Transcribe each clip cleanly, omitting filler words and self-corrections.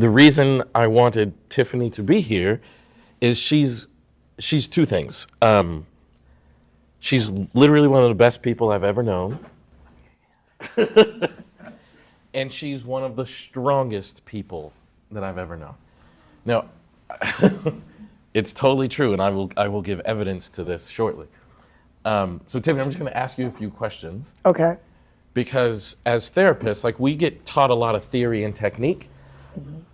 the reason I wanted Tiffany to be here is she's two things. She's literally one of the best people I've ever known. And she's one of the strongest people that I've ever known. Now, it's totally true, and I will give evidence to this shortly. So Tiffany, I'm just going to ask you a few questions. Okay. Because as therapists, like, we get taught a lot of theory and technique,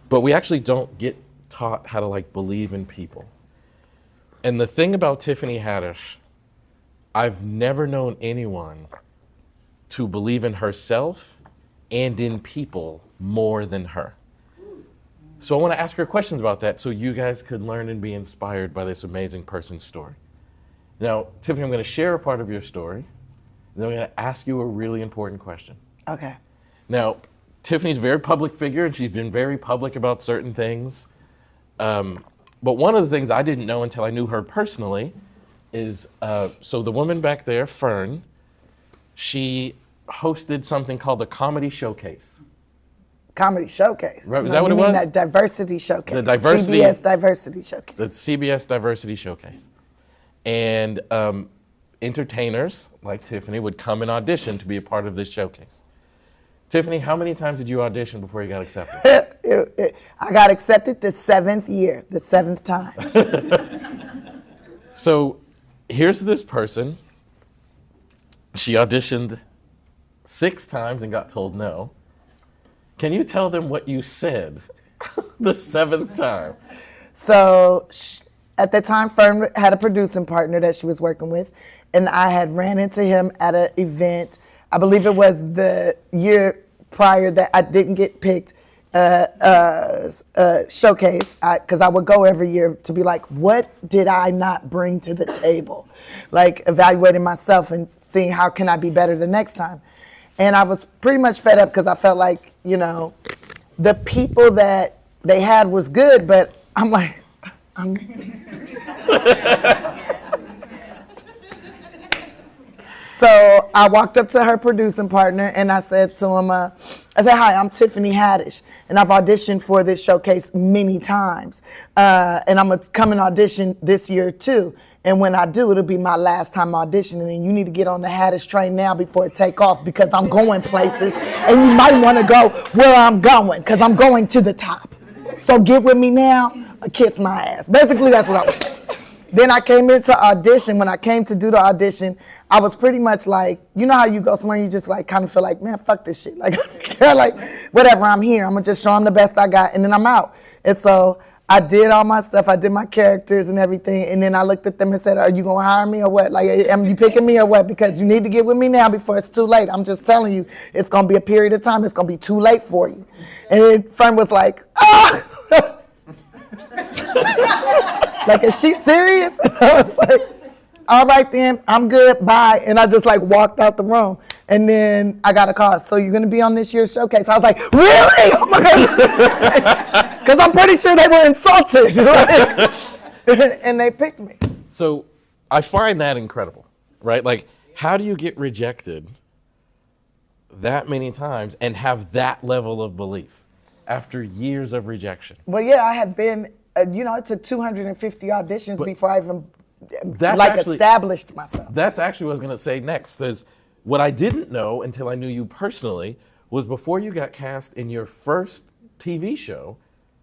but we actually don't get taught how to, like, believe in people. And the thing about Tiffany Haddish, I've never known anyone to believe in herself and in people more than her. So I want to ask her questions about that so you guys could learn and be inspired by this amazing person's story. Now, Tiffany, I'm going to share a part of your story, and then I'm going to ask you a really important question. Okay. Now, Tiffany's a very public figure, and she's been very public about certain things. But one of the things I didn't know until I knew her personally is, so the woman back there, Fern, she hosted something called the Comedy Showcase. Comedy Showcase. Right, is that what it You mean was? that Diversity Showcase. The Diversity. CBS Diversity Showcase. The CBS Diversity Showcase. And entertainers like Tiffany would come and audition to be a part of this showcase. Tiffany, how many times did you audition before you got accepted? I got accepted the 7th year, the 7th time. So here's this person. She auditioned 6 times and got told no. Can you tell them what you said the 7th time? So at the time, Fern had a producing partner that she was working with, and I had ran into him at an event. I believe it was the year prior that I didn't get picked, showcase, because I would go every year to be like, what did I not bring to the table? Like, evaluating myself and seeing how can I be better the next time. And I was pretty much fed up because I felt like, you know, the people that they had was good, but I'm like, So I walked up to her producing partner and I said to him, I said, hi, I'm Tiffany Haddish, and I've auditioned for this showcase many times. And I'm going to come and audition this year too. And when I do, it'll be my last time auditioning, and you need to get on the Haddish train now before it take off, because I'm going places and you might want to go where I'm going, because I'm going to the top. So get with me now or kiss my ass. Basically, that's what I was. Then I came into audition. When I came to do the audition, I was pretty much like, you know how you go somewhere and you just like kind of feel like, man, fuck this shit. Like, I don't care, like, whatever, I'm here. I'm going to just show them the best I got, and then I'm out. And so I did all my stuff. I did my characters and everything. And then I looked at them and said, are you going to hire me or what? Like, am you picking me or what? Because you need to get with me now before it's too late. I'm just telling you, it's going to be a period of time. It's going to be too late for you. And then Fern was like, ah! Like, is she serious? And I was like, all right then, I'm good, bye. And I just like walked out the room. And then I got a call, so you're gonna be on this year's showcase? I was like, really? Oh my God. Because I'm pretty sure they were insulted. And they picked me. So I find that incredible, right? Like, how do you get rejected that many times and have that level of belief after years of rejection? Well, yeah, I had been, it took 250 auditions before I even established myself. That's actually what I was going to say next. Because what I didn't know until I knew you personally was, before you got cast in your first TV show,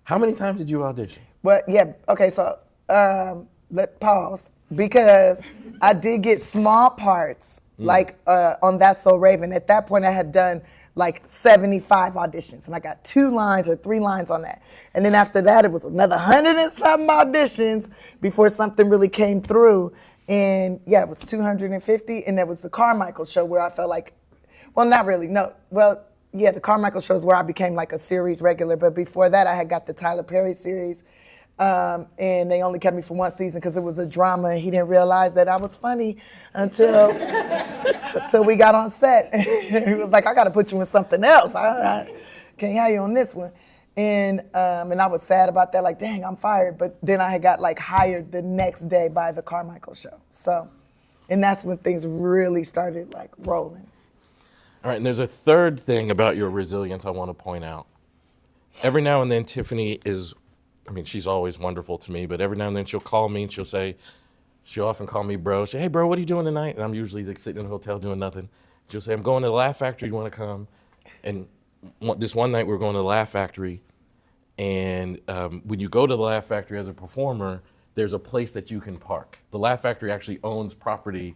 how many times did you audition? Well, yeah, okay, so pause, because I did get small parts, like on That's So Raven. At that point, I had done like 75 auditions, and I got 2 lines or 3 lines on that. And then after that, it was another 100 and something auditions before something really came through. And yeah, it was 250, and there was the Carmichael show where I felt like, well, not really, no. Well, yeah, the Carmichael show is where I became like a series regular, but before that, I had got the Tyler Perry series, and they only kept me for 1 season because it was a drama, and he didn't realize that I was funny until we got on set. He was like, I got to put you in something else. I can't have you on this one. And I was sad about that, like, dang, I'm fired. But then I had got like hired the next day by the Carmichael show. So, and that's when things really started like rolling. All right, and there's a third thing about your resilience I want to point out. every now and then Tiffany she's always wonderful to me, but every now and then she'll call me and she'll often call me bro. Say, hey bro, what are you doing tonight? And I'm usually like sitting in a hotel doing nothing. She'll say, I'm going to the Laugh Factory, you wanna come? And this one night we were going to the Laugh Factory, and when you go to the Laugh Factory as a performer, there's a place that you can park. The Laugh Factory actually owns property,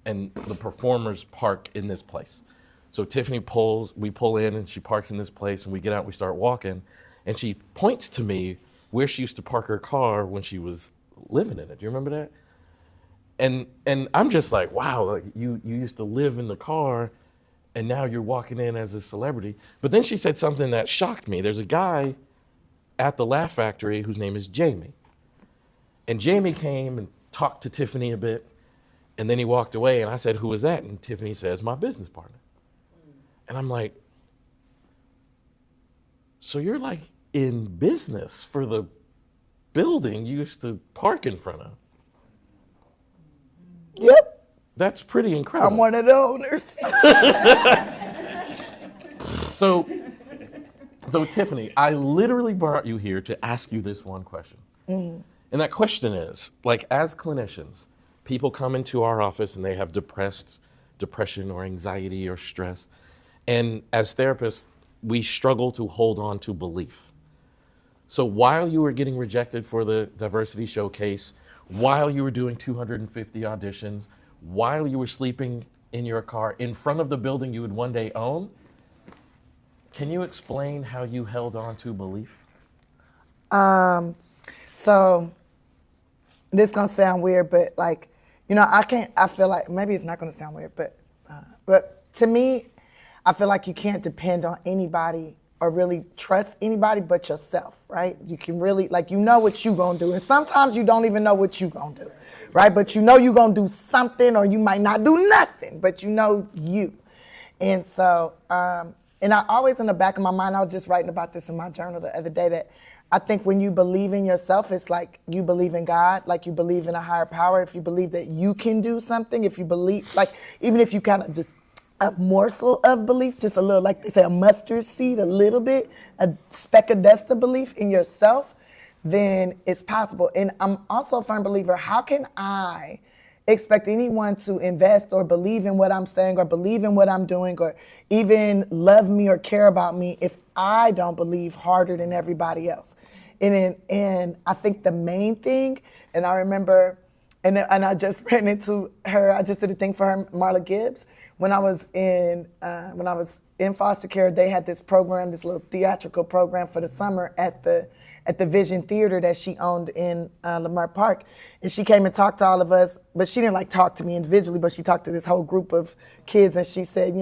and the performers park in this place. So we pull in, and she parks in this place, and we get out and we start walking, and she points to me where she used to park her car when she was living in it. Do you remember that? And I'm just like, wow, like you used to live in the car, and now you're walking in as a celebrity. But then she said something that shocked me. There's a guy at the Laugh Factory whose name is Jamie. And Jamie came and talked to Tiffany a bit, and then he walked away, and I said, who is that? And Tiffany says, my business partner. And I'm like, so you're like in business for the building you used to park in front of? Yep. That's pretty incredible. I'm one of the owners. So Tiffany, I literally brought you here to ask you this one question. Mm-hmm. And that question is, like, as clinicians, people come into our office and they have depression or anxiety or stress. And as therapists, we struggle to hold on to belief. So while you were getting rejected for the diversity showcase, while you were doing 250 auditions, while you were sleeping in your car in front of the building you would one day own, can you explain how you held on to belief? So this gonna sound weird, but like, I feel like maybe it's not gonna sound weird, but to me, I feel like you can't depend on anybody or really trust anybody but yourself, right? You can really, like, what you gonna do. And sometimes you don't even know what you gonna do, right? But you gonna do something, or you might not do nothing, but you. And so, and I always in the back of my mind, I was just writing about this in my journal the other day, that I think when you believe in yourself, it's like you believe in God, like you believe in a higher power. If you believe that you can do something, if you believe, like, even if you kind of just a morsel of belief, just a little, like they say, a mustard seed, a little bit, a speck of dust of belief in yourself, then it's possible. And I'm also a firm believer, how can I expect anyone to invest or believe in what I'm saying or believe in what I'm doing or even love me or care about me if I don't believe harder than everybody else? And I think the main thing, and I remember, and I just ran into her, I just did a thing for her, Marla Gibbs. When I was in foster care, they had this program, this little theatrical program for the summer at the Vision Theater that she owned in Lamar Park. And she came and talked to all of us, but she didn't talk to me individually, but she talked to this whole group of kids, and she said,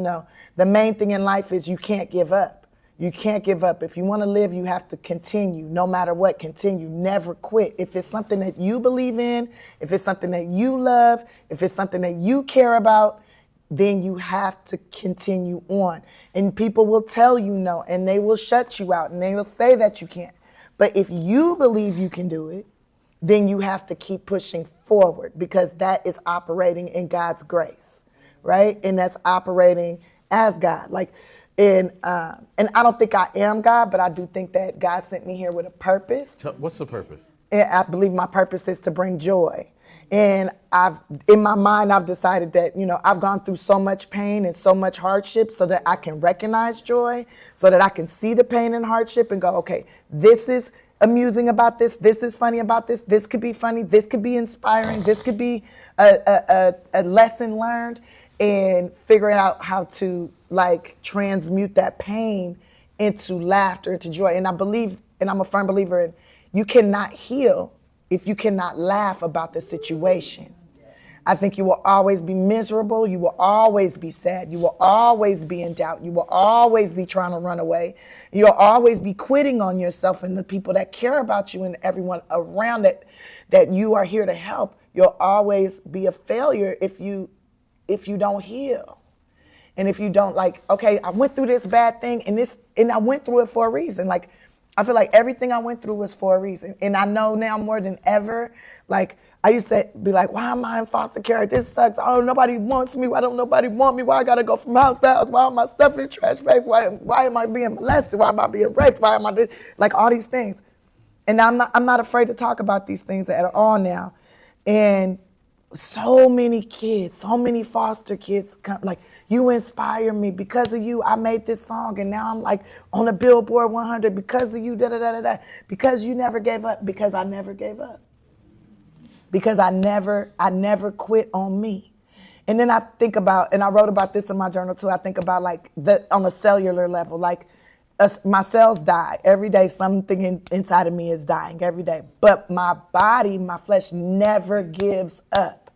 the main thing in life is you can't give up. You can't give up. If you want to live, you have to continue. No matter what, continue. Never quit. If it's something that you believe in, if it's something that you love, if it's something that you care about, then you have to continue on. And people will tell you no, and they will shut you out, and they will say that you can't. But if you believe you can do it, then you have to keep pushing forward, because that is operating in God's grace, right? And that's operating as God. And I don't think I am God, but I do think that God sent me here with a purpose. What's the purpose? And I believe my purpose is to bring joy. And in my mind, I've decided that, I've gone through so much pain and so much hardship so that I can recognize joy, so that I can see the pain and hardship and go, okay, this is amusing about this is funny about this could be funny, this could be inspiring, this could be a lesson learned, and figuring out how to transmute that pain into laughter, into joy. And I believe, and I'm a firm believer in, you cannot heal if you cannot laugh about the situation. I think you will always be miserable. You will always be sad. You will always be in doubt. You will always be trying to run away. You'll always be quitting on yourself and the people that care about you and everyone around that you are here to help. You'll always be a failure if you don't heal. And if you don't okay, I went through this bad thing and I went through it for a reason. I feel like everything I went through was for a reason. And I know now more than ever, I used to be like, why am I in foster care? This sucks. Oh, nobody wants me. Why don't nobody want me? Why I gotta go from house to house? Why am I stuff in trash bags? Why am I being molested? Why am I being raped? Why am I this? Like all these things. And I'm not afraid to talk about these things at all now. And so many kids, so many foster kids come, like, you inspire me. Because of you, I made this song, and now I'm like on the Billboard 100 because of you, da-da-da-da-da. Because you never gave up, because I never gave up. Because I never quit on me. And then I think about, and I wrote about this in my journal too, I think about like on a cellular level, like my cells die. Every day something inside of me is dying every day. But my body, my flesh never gives up.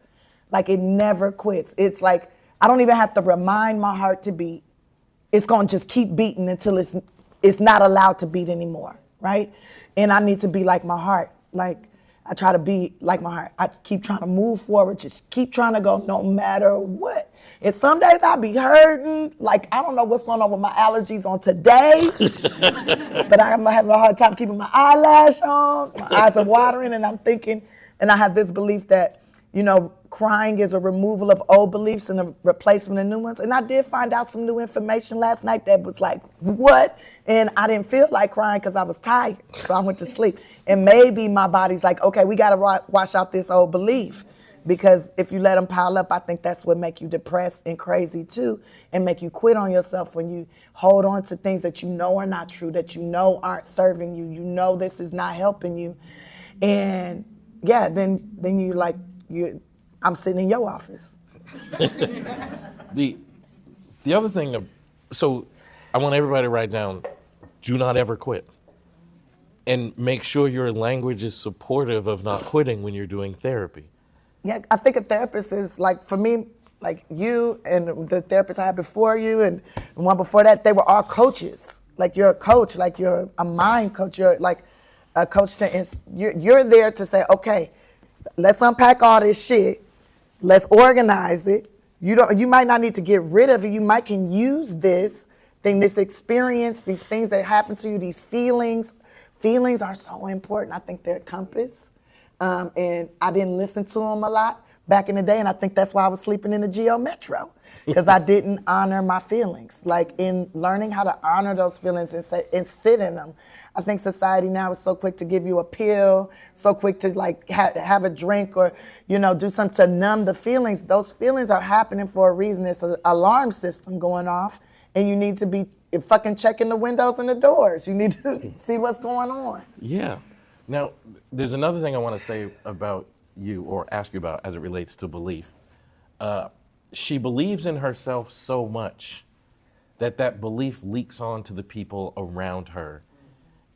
Like it never quits. It's like, I don't even have to remind my heart to beat. It's gonna just keep beating until it's not allowed to beat anymore, right? And I need to be like my heart. Like I try to be like my heart. I keep trying to move forward, just keep trying to go no matter what. And some days I be hurting, like I don't know what's going on with my allergies on today, but I'm having a hard time keeping my eyelash on, my eyes are watering, and I'm thinking, and I have this belief that, you know, crying is a removal of old beliefs and a replacement of new ones. And I did find out some new information last night that was like, what? And I didn't feel like crying because I was tired, so I went to sleep. And maybe my body's like, okay, we got to wash out this old belief. Because if you let them pile up, I think that's what make you depressed and crazy too, and make you quit on yourself when you hold on to things that you know are not true, that you know aren't serving you, you know this is not helping you. And yeah, then you like, I'm sitting in your office. The other thing, so I want everybody to write down, do not ever quit. And make sure your language is supportive of not quitting when you're doing therapy. Yeah, I think a therapist is like, for me, like you and the therapist I had before you and the one before that, they were all coaches. Like you're a coach, like you're a mind coach, you're like a coach you're there to say, okay, let's unpack all this shit, let's organize it. You might not need to get rid of it, you might can use this thing, this experience, these things that happen to you, these feelings. Feelings are so important. I think they're a compass. And I didn't listen to them a lot back in the day, and I think that's why I was sleeping in the Geo Metro, because I didn't honor my feelings. Like in learning how to honor those feelings and sit in them. I think society now is so quick to give you a pill, so quick to like have a drink or, you know, do something to numb the feelings. Those feelings are happening for a reason. There's an alarm system going off, and you need to be fucking checking the windows and the doors. You need to see what's going on. Yeah. Now, there's another thing I want to say about you, or ask you about as it relates to belief. She believes in herself so much that belief leaks on to the people around her.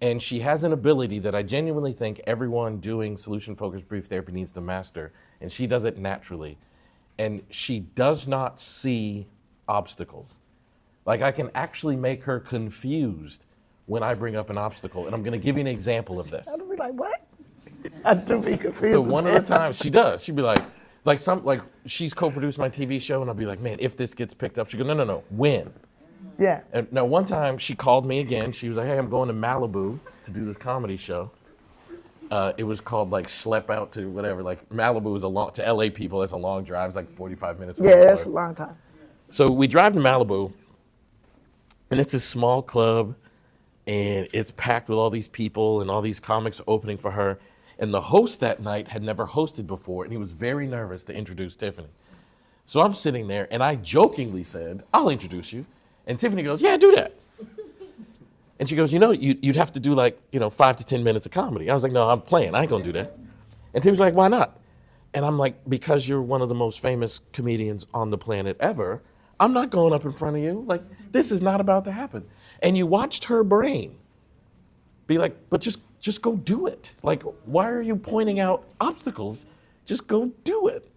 And she has an ability that I genuinely think everyone doing solution-focused brief therapy needs to master, and she does it naturally. And she does not see obstacles. Like, I can actually make her confused when I bring up an obstacle, and I'm going to give you an example of this. I'll be like, what? I do be confused. So one of the times she does, she'd be like she's co-produced my TV show, and I'll be like, man, if this gets picked up, she goes, no, when? Yeah. And now one time she called me again. She was like, hey, I'm going to Malibu to do this comedy show. It was called like Schlep Out to whatever. Like Malibu is to LA people, that's a long drive. It's like 45 minutes. Yeah, that's a long time. So we drive to Malibu, and it's a small club. And it's packed with all these people, and all these comics opening for her. And the host that night had never hosted before, and he was very nervous to introduce Tiffany. So I'm sitting there, and I jokingly said, I'll introduce you. And Tiffany goes, yeah, do that. And she goes, you'd have to do 5 to 10 minutes of comedy. I was like, no, I'm playing. I ain't gonna do that. And Tiffany's like, why not? And I'm like, because you're one of the most famous comedians on the planet ever, I'm not going up in front of you. Like, this is not about to happen. And you watched her brain be like, but just go do it. Like, why are you pointing out obstacles? Just go do it.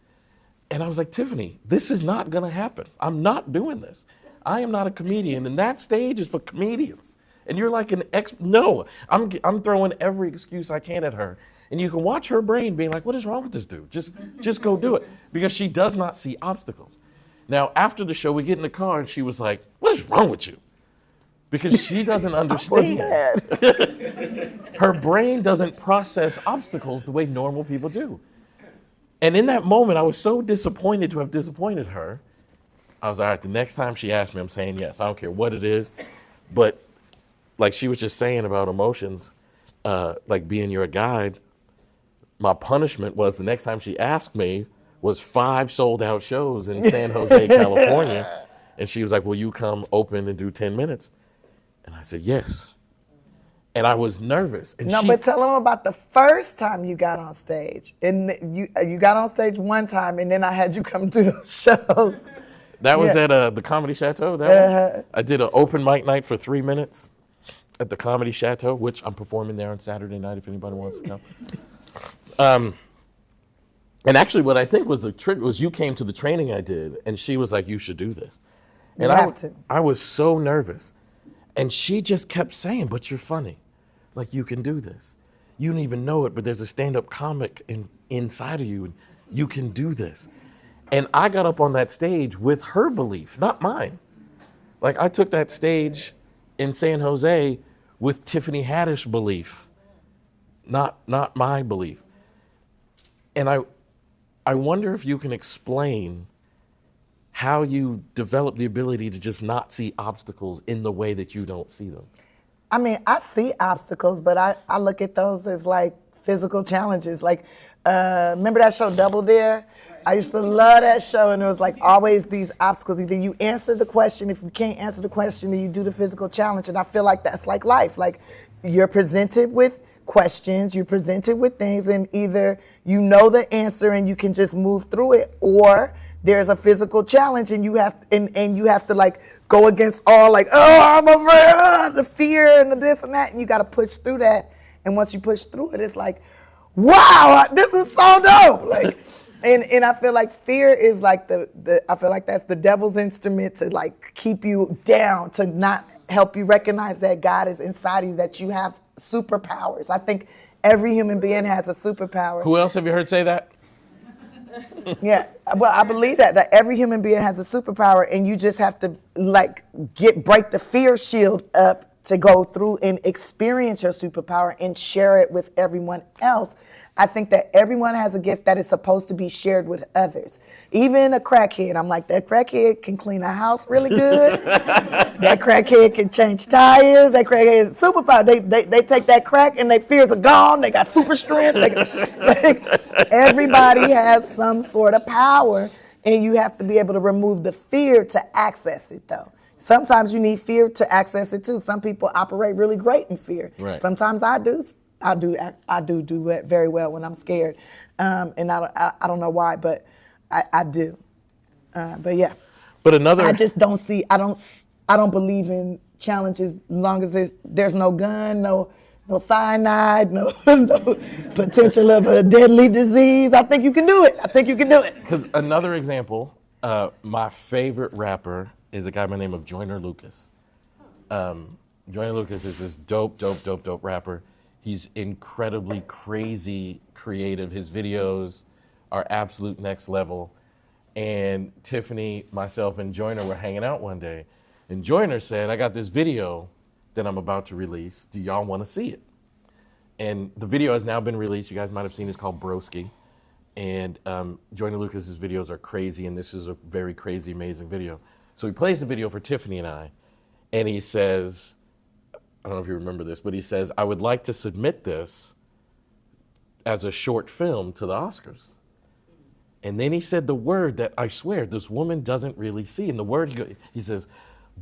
And I was like, Tiffany, this is not gonna happen. I'm not doing this. I am not a comedian, and that stage is for comedians. And you're like no, I'm throwing every excuse I can at her. And you can watch her brain being like, what is wrong with this dude? Just go do it. Because she does not see obstacles. Now, after the show, we get in the car, and she was like, what is wrong with you? Because she doesn't understand. Her brain doesn't process obstacles the way normal people do. And in that moment, I was so disappointed to have disappointed her. I was all right, the next time she asks me, I'm saying yes. I don't care what it is. But like she was just saying about emotions, like being your guide, my punishment was the next time she asked me was 5 sold out shows in San Jose, California. And she was like, will you come open and do 10 minutes? And I said, yes. And I was nervous. And but tell them about the first time you got on stage. And you got on stage one time, and then I had you come to those shows. That was at the Comedy Chateau. I did an open mic night for 3 minutes at the Comedy Chateau, which I'm performing there on Saturday night if anybody wants to come. And actually what I think was the trick was you came to the training I did, and she was like, you should do this. And I was so nervous. And she just kept saying, but you're funny. Like, you can do this. You don't even know it, but there's a stand-up comic inside of you, and you can do this. And I got up on that stage with her belief, not mine. Like, I took that stage in San Jose with Tiffany Haddish belief, not my belief. And I wonder if you can explain how you develop the ability to just not see obstacles in the way that you don't see them. I mean, I see obstacles, but I look at those as like physical challenges. Like, remember that show Double Dare? I used to love that show, and it was like always these obstacles. Either you answer the question, if you can't answer the question, then you do the physical challenge. And I feel like that's like life. Like, you're presented with questions, you're presented with things, and either you know the answer and you can just move through it, or there's a physical challenge and you have to like go against all, like, oh, I'm afraid, the fear and the this and that, and you got to push through that. And once you push through it, it's like, wow, this is so dope. Like, and I feel like fear is like I feel like that's the devil's instrument to like keep you down, to not help you recognize that God is inside of you, that you have superpowers. I think every human being has a superpower. Who else have you heard say that? Yeah, well, I believe that every human being has a superpower, and you just have to like break the fear shield up to go through and experience your superpower and share it with everyone else. I think that everyone has a gift that is supposed to be shared with others. Even a crackhead, I'm like, that crackhead can clean a house really good. That crackhead can change tires. That crackhead is superpower. They take that crack and their fears are gone. They got super strength. Everybody has some sort of power, and you have to be able to remove the fear to access it, though. Sometimes you need fear to access it too. Some people operate really great in fear. Right. Sometimes I do it very well when I'm scared, and I don't know why, but I do. But yeah. But another. I just don't see. I don't believe in challenges as long as there's no gun, no cyanide, no potential of a deadly disease. I think you can do it. Because another example, my favorite rapper is a guy by the name of Joyner Lucas. Joyner Lucas is this dope rapper. He's incredibly crazy creative. His videos are absolute next level. And Tiffany, myself, and Joyner were hanging out one day. And Joyner said, I got this video that I'm about to release. Do y'all want to see it? And the video has now been released. You guys might have seen it. It's called Broski. And Joyner Lucas's videos are crazy, and this is a very crazy, amazing video. So he plays the video for Tiffany and I, and he says, I don't know if you remember this, but he says, I would like to submit this as a short film to the Oscars. And then he said the word that I swear this woman doesn't really see. And the word, he says,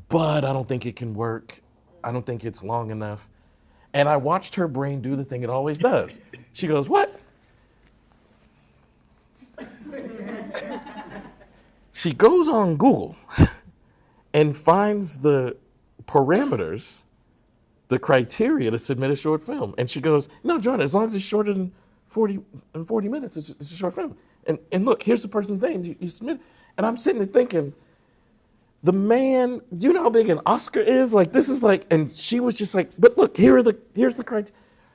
but I don't think it can work. I don't think it's long enough. And I watched her brain do the thing it always does. She goes, what? She goes on Google and finds the parameters, the criteria to submit a short film. And she goes, no, John, as long as it's shorter than 40 minutes, it's a short film. And look, here's the person's name you submit. And I'm sitting there thinking, the man, do you know how big an Oscar is? Like, this is like, and she was just like, but look, here's the criteria.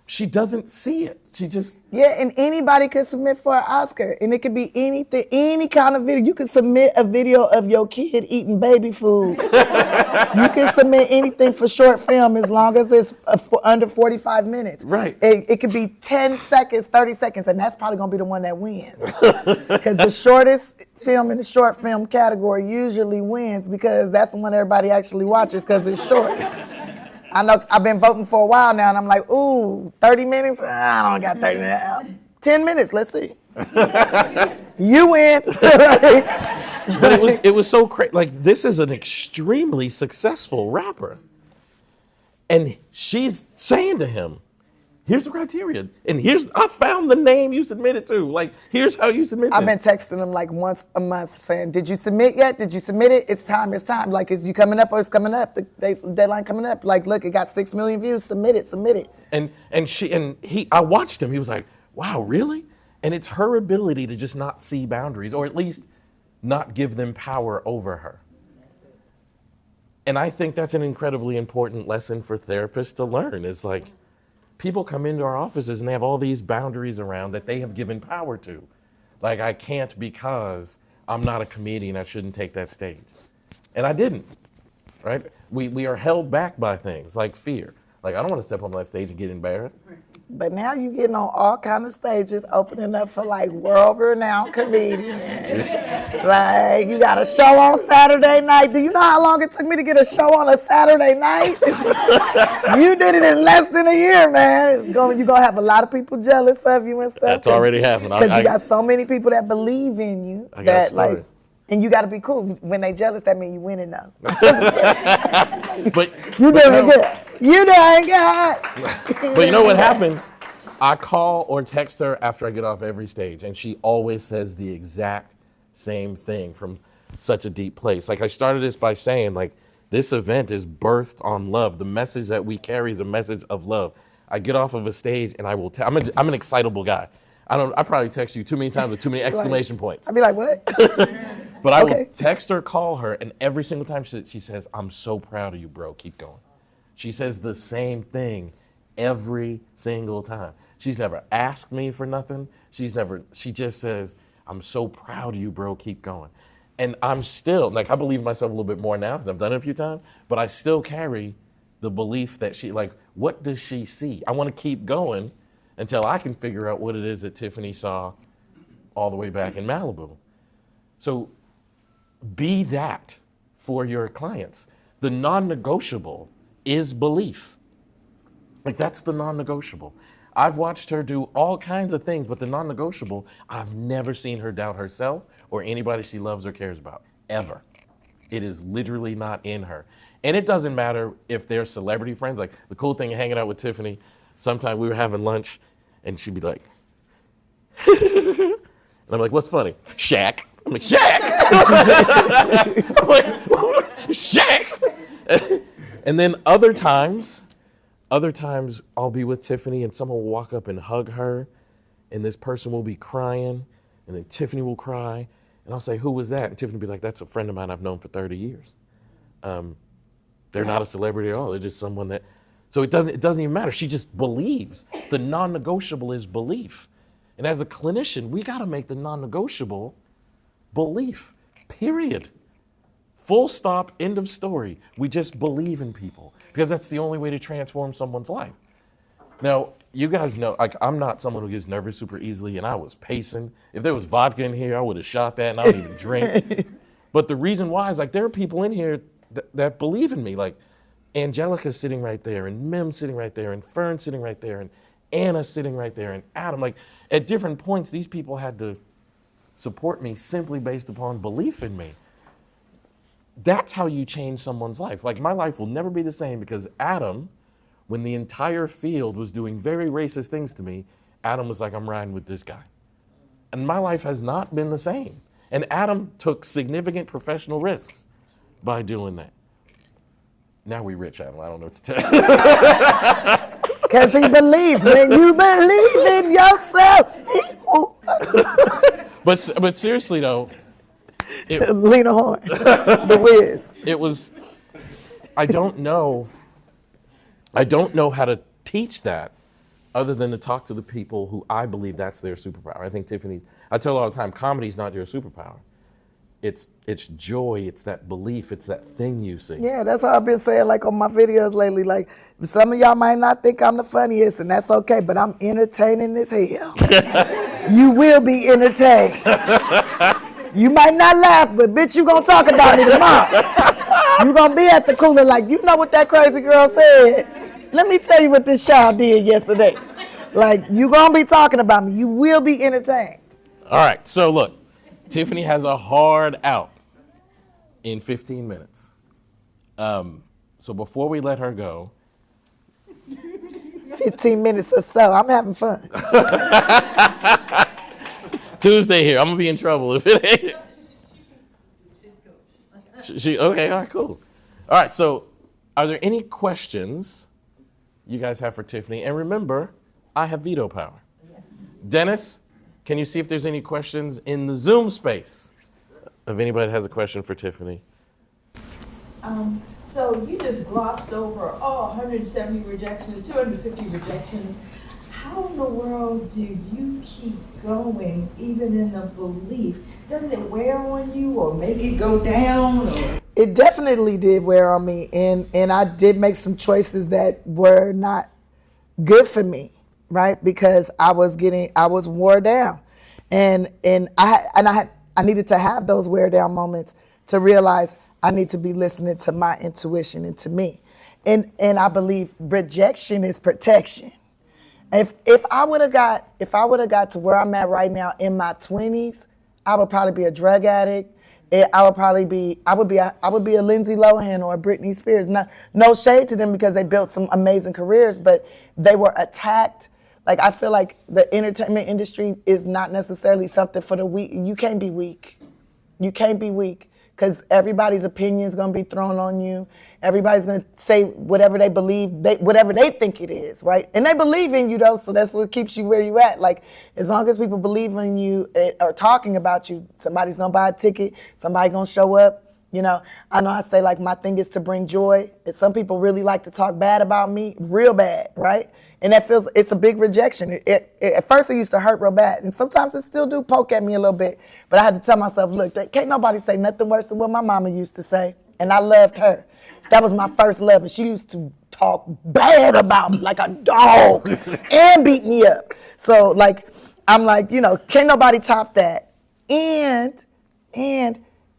she doesn't see it. She just Yeah, and anybody could submit for an Oscar, and it could be anything, any kind of video. You could submit a video of your kid eating baby food. You can submit anything for short film as long as it's under 45 minutes. Right. It could be 10 seconds, 30 seconds, and that's probably going to be the one that wins. Because the shortest film in the short film category usually wins because that's the one everybody actually watches because it's short. I know I've been voting for a while now, and I'm like, ooh, 30 minutes? I don't got 30 minutes. 10 minutes, let's see. You win. But it was so crazy. Like, this is an extremely successful rapper. And she's saying to him, here's the criteria. And I found the name you submitted to. Like, here's how you submit it. I've been texting them like once a month saying, did you submit yet? Did you submit it? It's time. Like, is you coming up or it's coming up? The deadline coming up. Like, look, it got 6 million views. Submit it. I watched him. He was like, wow, really? And it's her ability to just not see boundaries, or at least not give them power over her. And I think that's an incredibly important lesson for therapists to learn. Is like, people come into our offices and they have all these boundaries around that they have given power to. Like, I can't because I'm not a comedian, I shouldn't take that stage. And I didn't, right? We are held back by things like fear. Like, I don't want to step on that stage and get embarrassed. But now you're getting on all kind of stages, opening up for like world-renowned comedians. Like, you got a show on Saturday night. Do you know how long it took me to get a show on a Saturday night? You did it in less than a year, man. You're going to have a lot of people jealous of you and stuff. That's already happened. Because you got so many people that believe in you. That like, and you got to be cool. When they jealous, that means you winning now. But you doing good. You doing good. But you know what happens? I call or text her after I get off every stage, and she always says the exact same thing from such a deep place. Like, I started this by saying, like, this event is birthed on love. The message that we carry is a message of love. I get off of a stage and I will I'm an excitable guy. I probably text you too many times with too many exclamation points. I'd be like, what? But I will text her, call her, and every single time she says, I'm so proud of you, bro. Keep going. She says the same thing every single time. She's never asked me for nothing. She just says, I'm so proud of you, bro. Keep going. And I'm still, like, I believe in myself a little bit more now because I've done it a few times, but I still carry the belief that what does she see? I want to keep going until I can figure out what it is that Tiffany saw all the way back in Malibu. So be that for your clients. The non-negotiable is belief. Like, that's the non-negotiable. I've watched her do all kinds of things, but the non-negotiable, I've never seen her doubt herself or anybody she loves or cares about, ever. It is literally not in her. And it doesn't matter if they're celebrity friends. Like, the cool thing of hanging out with Tiffany, sometimes we were having lunch and she'd be like, and I'm like, what's funny? Shaq. I'm like, Shaq! I'm like, Shaq! And then other times I'll be with Tiffany and someone will walk up and hug her and this person will be crying and then Tiffany will cry and I'll say, who was that? And Tiffany will be like, that's a friend of mine I've known for 30 years. They're not a celebrity at all. They're just someone that, so it doesn't even matter. She just believes. The non-negotiable is belief. And as a clinician, we got to make the non-negotiable belief, period. Full stop, end of story. We just believe in people because that's the only way to transform someone's life. Now, you guys know, like, I'm not someone who gets nervous super easily, and I was pacing. If there was vodka in here, I would have shot that, and I don't even drink. But the reason why is, like, there are people in here that believe in me. Like, Angelica's sitting right there, and Mim's sitting right there, and Fern's sitting right there, and Anna's sitting right there, and Adam. Like, at different points, these people had to support me simply based upon belief in me. That's how you change someone's life. Like, my life will never be the same because Adam, when the entire field was doing very racist things to me, Adam was like, I'm riding with this guy. And my life has not been the same. And Adam took significant professional risks by doing that. Now we rich, Adam. I don't know what to tell you. Because he believes. When you believe in yourself. But seriously, though, Lena Horne, the Wiz. It was, I don't know how to teach that other than to talk to the people who I believe that's their superpower. I think I tell her all the time, comedy's not your superpower. It's joy, it's that belief, it's that thing you see. Yeah, that's how I've been saying, like, on my videos lately. Like, some of y'all might not think I'm the funniest, and that's okay, but I'm entertaining as hell. You will be entertained. You might not laugh, but bitch, you gonna talk about me tomorrow. You gonna be at the cooler like, you know what that crazy girl said? Let me tell you what this child did yesterday. Like, you gonna be talking about me. You will be entertained. All right, so look. Tiffany has a hard out in 15 minutes. So before we let her go. 15 minutes or so. I'm having fun. Tuesday here. I'm going to be in trouble if it ain't. Okay, all right, cool. All right, so are there any questions you guys have for Tiffany? And remember, I have veto power. Yes. Dennis, can you see if there's any questions in the Zoom space? If anybody has a question for Tiffany. So you just glossed over 170 rejections, 250 rejections. How in the world do you keep going, even in the belief? Doesn't it wear on you or make it go down? Or? It definitely did wear on me, and I did make some choices that were not good for me. Right, because I was wore down, and I needed to have those wear down moments to realize I need to be listening to my intuition and to me, and I believe rejection is protection. If I would have got to where I'm at right now in my 20s, I would probably be a drug addict. I would be a Lindsay Lohan or a Britney Spears. No shade to them because they built some amazing careers, but they were attacked. Like, I feel like the entertainment industry is not necessarily something for the weak. You can't be weak. You can't be weak because everybody's opinion is going to be thrown on you. Everybody's going to say whatever they believe, whatever they think it is, right? And they believe in you, though, so that's what keeps you where you at. Like, as long as people believe in you or talking about you, somebody's going to buy a ticket, somebody's going to show up. You know I say, like, my thing is to bring joy. And some people really like to talk bad about me, real bad, right? And it's a big rejection. At first, it used to hurt real bad. And sometimes it still do poke at me a little bit. But I had to tell myself, look, can't nobody say nothing worse than what my mama used to say. And I loved her. That was my first love. And she used to talk bad about me like a dog and beat me up. So, like, I'm like, can't nobody top that. And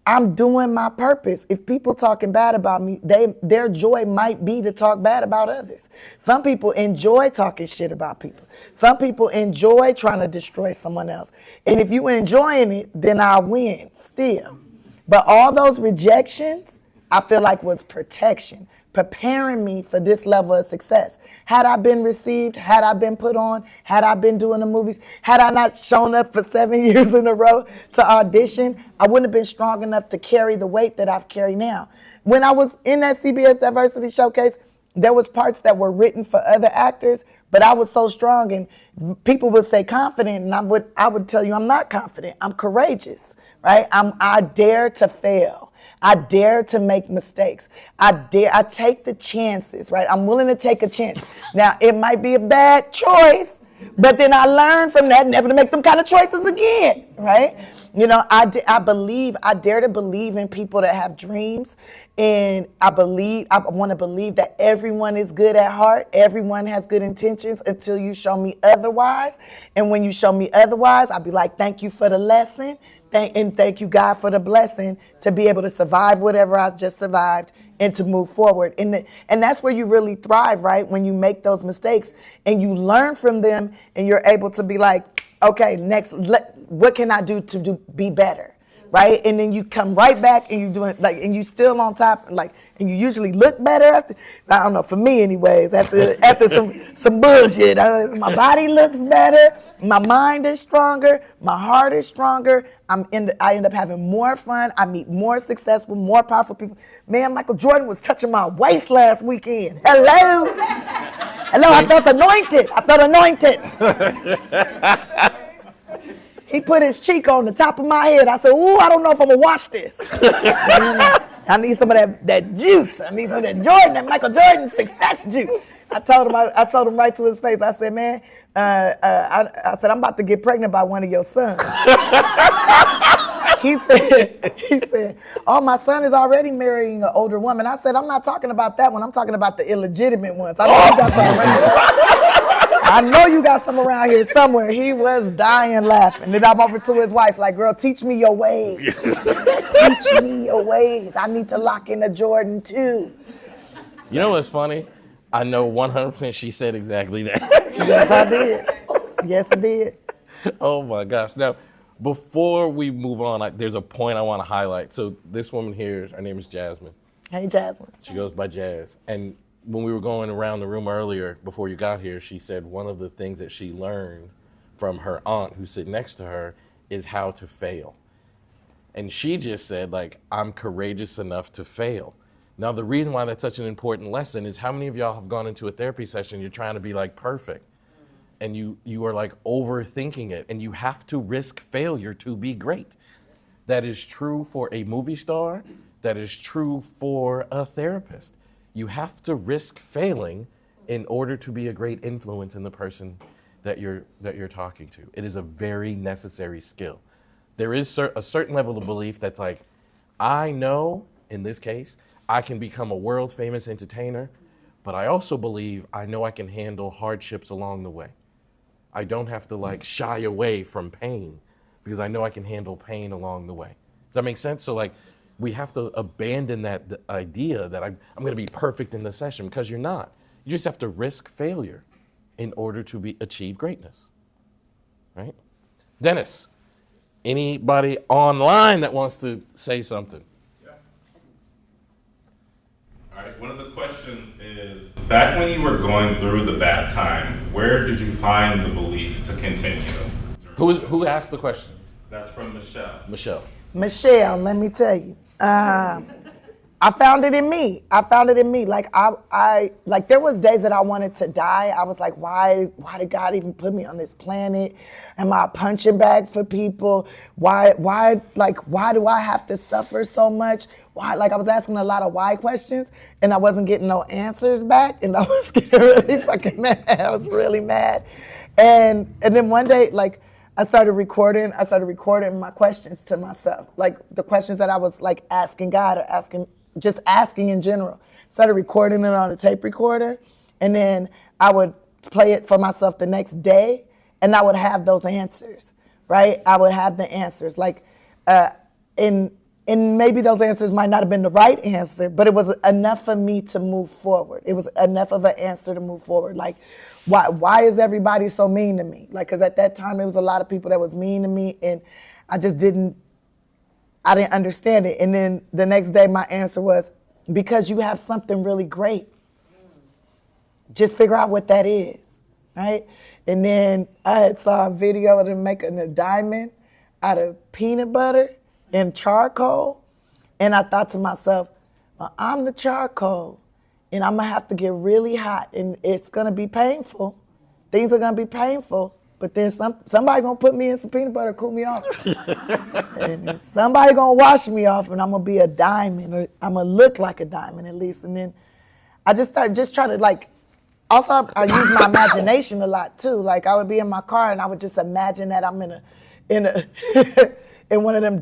I'm doing my purpose. If people talking bad about me, their joy might be to talk bad about others. Some people enjoy talking shit about people. Some people enjoy trying to destroy someone else. And if you enjoying it, then I win still. But all those rejections, I feel like was protection, preparing me for this level of success. Had I been received, had I been put on, had I been doing the movies, had I not shown up for 7 years in a row to audition, I wouldn't have been strong enough to carry the weight that I've carried now. When I was in that CBS Diversity Showcase, there was parts that were written for other actors, but I was so strong, and people would say confident, and I would tell you I'm not confident. I'm courageous, right? I dare to fail. I dare to make mistakes. I take the chances, right? I'm willing to take a chance. Now, it might be a bad choice, but then I learn from that never to make them kind of choices again, right? I dare to believe in people that have dreams. And I want to believe that everyone is good at heart. Everyone has good intentions until you show me otherwise. And when you show me otherwise, I'll be like, thank you for the lesson. Thank you, God, for the blessing to be able to survive whatever I just survived and to move forward. And that's where you really thrive, right? When you make those mistakes and you learn from them and you're able to be like, okay, next, what can I do to be better, right? And then you come right back and you're doing and you still on top, and you usually look better after. I don't know, for me, anyways. After some bullshit, my body looks better, my mind is stronger, my heart is stronger. I end up having more fun. I meet more successful, more powerful people. Man, Michael Jordan was touching my waist last weekend. Hello, I felt anointed. He put his cheek on the top of my head. I said, ooh, I don't know if I'm going to watch this. I need some of that juice. I need some of that Jordan, that Michael Jordan success juice. I told him right to his face. I said, man, I said, I'm about to get pregnant by one of your sons. He said, oh, my son is already marrying an older woman. I said, I'm not talking about that one. I'm talking about the illegitimate ones. I know you got some around here somewhere. He was dying laughing. Then I'm over to his wife like, girl, teach me your ways. Teach me your ways. I need to lock in a Jordan too. You know what's funny? I know 100% she said exactly that. Yes, I did. Yes, I did. Oh my gosh. Now, before we move on, there's a point I want to highlight. So this woman here, her name is Jasmine. Hey, Jasmine. She goes by Jazz. And when we were going around the room earlier, before you got here, she said one of the things that she learned from her aunt who's sitting next to her is how to fail. And she just said, like, I'm courageous enough to fail. Now, the reason why that's such an important lesson is how many of y'all have gone into a therapy session, you're trying to be like perfect, and you are like overthinking it, and you have to risk failure to be great. That is true for a movie star. That is true for a therapist. You have to risk failing in order to be a great influence in the person that you're talking to. It is a very necessary skill. There is a certain level of belief that's like, I know, in this case, I can become a world famous entertainer, but I also believe I know I can handle hardships along the way. I don't have to like shy away from pain because I know I can handle pain along the way. Does that make sense? So like, we have to abandon the idea that I'm going to be perfect in the session, because you're not. You just have to risk failure in order to achieve greatness, right? Dennis, anybody online that wants to say something? Yeah. All right, one of the questions is, back when you were going through the bad time, where did you find the belief to continue? Who asked the question? That's from Michelle. Michelle, let me tell you. I found it in me. Like I like there was days that I wanted to die. I was like, why did God even put me on this planet? Am I a punching bag for people? Why do I have to suffer so much? Why? Like I was asking a lot of why questions and I wasn't getting no answers back, and I was getting really fucking mad. I was really mad. And then one day, like, I started recording my questions to myself, like the questions that I was like asking God or asking in general. Started recording it on a tape recorder, and then I would play it for myself the next day, and I would have those answers, right? I would have the answers, like, and maybe those answers might not have been the right answer, but it was enough for me to move forward. It was enough of an answer to move forward. Like, why is everybody so mean to me? Like, because at that time, it was a lot of people that was mean to me, and I didn't understand it. And then the next day, my answer was, because you have something really great. Just figure out what that is, right? And then I saw a video of them making a diamond out of peanut butter and charcoal. And I thought to myself, well, I'm the charcoal, and I'm gonna have to get really hot, and it's gonna be painful. Things are gonna be painful, but then somebody gonna put me in some peanut butter, cool me off. And somebody gonna wash me off, and I'm gonna be a diamond, or I'm gonna look like a diamond at least. And then I just started trying to, like, also I use my imagination a lot too. Like, I would be in my car and I would just imagine that I'm in one of them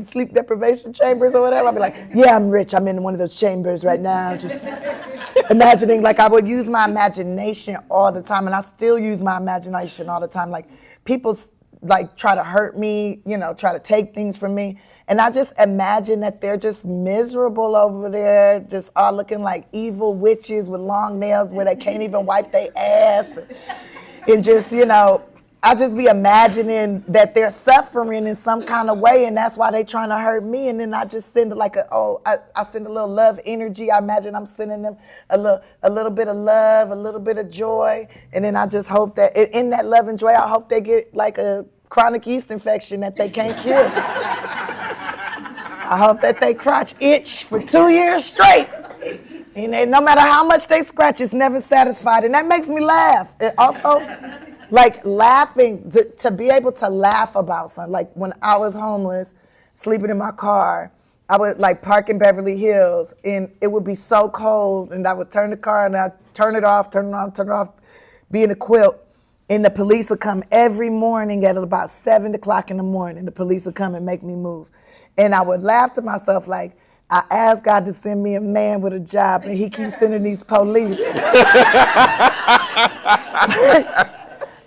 sleep deprivation chambers or whatever. I'd be like, yeah, I'm rich. I'm in one of those chambers right now. Just imagining, like, I would use my imagination all the time, and I still use my imagination all the time. Like, people like try to hurt me, try to take things from me. And I just imagine that they're just miserable over there, just all looking like evil witches with long nails where they can't even wipe their ass. And just, I just be imagining that they're suffering in some kind of way, and that's why they're trying to hurt me. And then I just send I send a little love energy. I imagine I'm sending them a little bit of love, a little bit of joy, and then I just hope that in that love and joy, I hope they get like a chronic yeast infection that they can't cure. I hope that they crotch itch for 2 years straight. And no matter how much they scratch, it's never satisfied, and that makes me laugh. It also, like, laughing, to be able to laugh about something. Like, when I was homeless, sleeping in my car, I would like park in Beverly Hills, and it would be so cold, and I would turn the car, and I'd turn it off, be in a quilt, and the police would come every morning at about 7 o'clock in the morning. The police would come and make me move. And I would laugh to myself like, I asked God to send me a man with a job, and he keeps sending these police.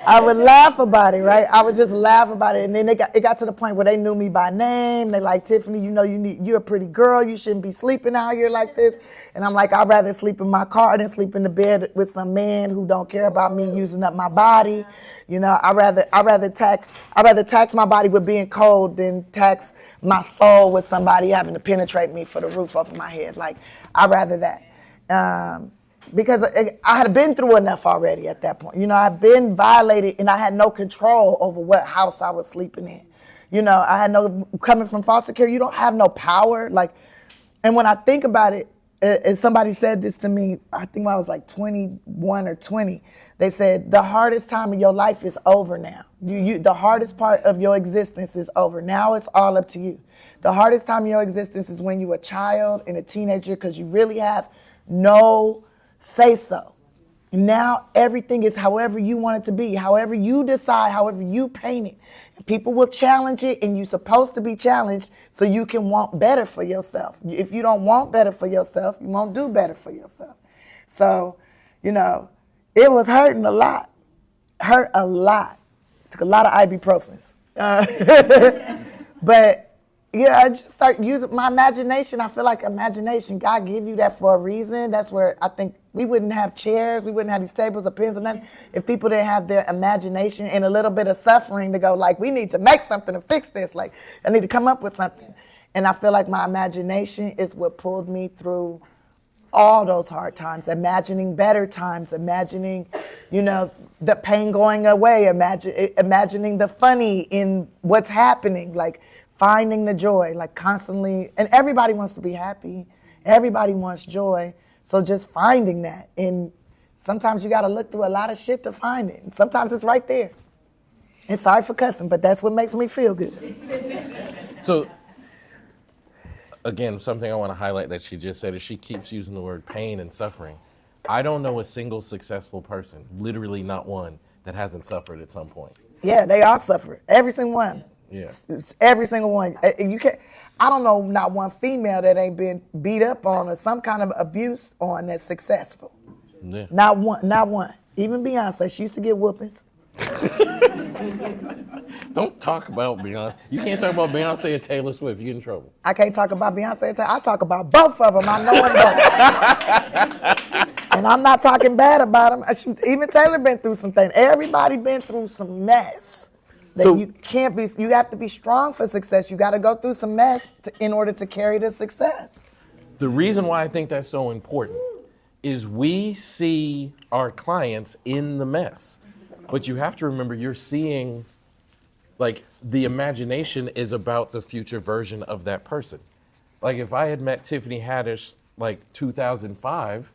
I would laugh about it, right? I would just laugh about it. And then it got to the point where they knew me by name. They like, Tiffany, you're a pretty girl. You shouldn't be sleeping out here like this. And I'm like, I'd rather sleep in my car than sleep in the bed with some man who don't care about me using up my body. I'd rather tax my body with being cold than tax my soul with somebody having to penetrate me for the roof over my head. Like, I'd rather that. Because I had been through enough already at that point. I'd been violated, and I had no control over what house I was sleeping in. I had coming from foster care, you don't have no power. Like, and when I think about it, and somebody said this to me, I think when I was like 21 or 20, they said, the hardest time of your life is over now. The hardest part of your existence is over. Now it's all up to you. The hardest time of your existence is when you're a child and a teenager, because you really have no say so. Now everything is however you want it to be, however you decide, however you paint it. And people will challenge it, and you're supposed to be challenged so you can want better for yourself. If you don't want better for yourself, you won't do better for yourself. So, it was hurting a lot. Hurt a lot. Took a lot of ibuprofens. But I just start using my imagination. I feel like imagination, God give you that for a reason. That's where I think we wouldn't have chairs, we wouldn't have these tables or pens or nothing if people didn't have their imagination and a little bit of suffering to go like, we need to make something to fix this. Like, I need to come up with something. And I feel like my imagination is what pulled me through all those hard times, imagining better times, imagining, the pain going away, imagining the funny in what's happening, like finding the joy, like constantly. And everybody wants to be happy. Everybody wants joy. So just finding that. And sometimes you got to look through a lot of shit to find it. And sometimes it's right there. And sorry for cussing, but that's what makes me feel good. So, again, something I want to highlight that she just said is she keeps using the word pain and suffering. I don't know a single successful person, literally not one, that hasn't suffered at some point. Yeah, they all suffer. Every single one. Yeah. It's every single one. You can't. I don't know not one female that ain't been beat up on or some kind of abuse on that's successful. Yeah. Not one. Even Beyonce, she used to get whoopings. Don't talk about Beyonce. You can't talk about Beyonce and Taylor Swift. You get in trouble. I can't talk about Beyonce. I talk about both of them. I know them both. And I'm not talking bad about them. Even Taylor been through some things. Everybody been through some mess. So you have to be strong for success. You got to go through some mess in order to carry the success. The reason why I think that's so important is we see our clients in the mess. But you have to remember you're seeing, like, the imagination is about the future version of that person. Like, if I had met Tiffany Haddish, like, 2005,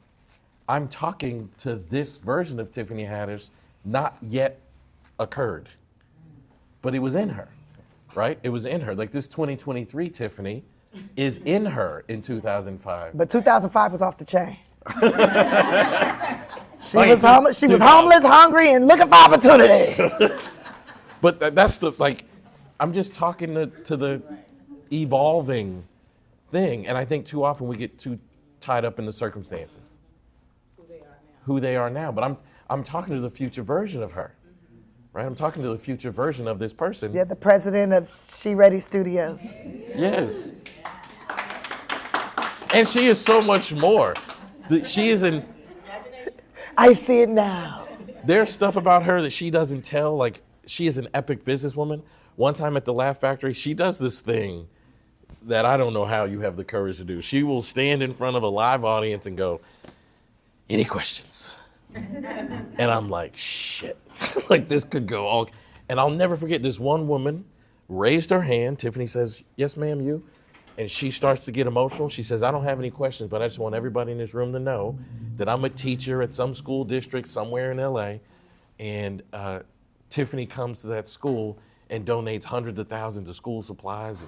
I'm talking to this version of Tiffany Haddish not yet occurred. But it was in her, right? It was in her. Like, this 2023 Tiffany is in her in 2005. But 2005 was off the chain. She was homeless, hungry, and looking for opportunity. But that's I'm just talking to the evolving thing. And I think too often we get too tied up in the circumstances. Who they are now. But I'm talking to the future version of her. Right? I'm talking to the future version of this person. Yeah, the president of She Ready Studios. Yes. And she is so much more. She is in... I see it now. There's stuff about her that she doesn't tell. Like, she is an epic businesswoman. One time at the Laugh Factory, she does this thing that I don't know how you have the courage to do. She will stand in front of a live audience and go, any questions? And I'm like, shit. Like, this could go all... And I'll never forget, this one woman raised her hand. Tiffany says, yes, ma'am, you? And she starts to get emotional. She says, I don't have any questions, but I just want everybody in this room to know that I'm a teacher at some school district somewhere in LA. And Tiffany comes to that school and donates hundreds of thousands of school supplies